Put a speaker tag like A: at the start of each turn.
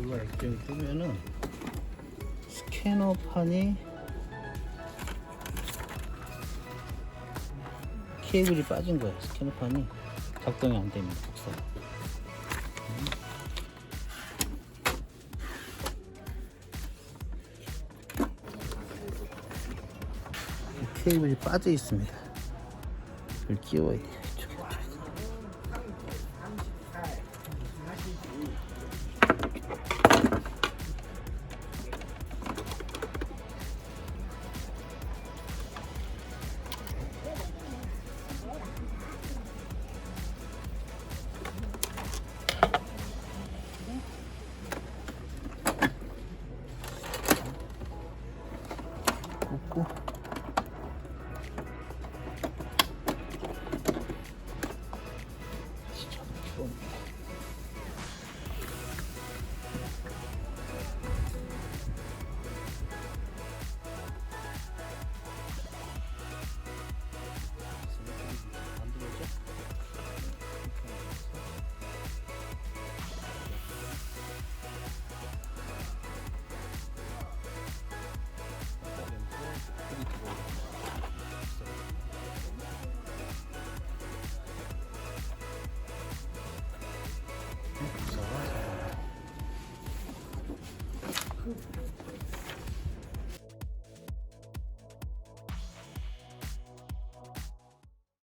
A: 블루가 액정이 뜨면은 스캐너판이 케이블이 빠진 거야. 스캐너판이 작동이 안 됩니다. 복사. 케이블이 빠져 있습니다. 이걸 끼워야 돼.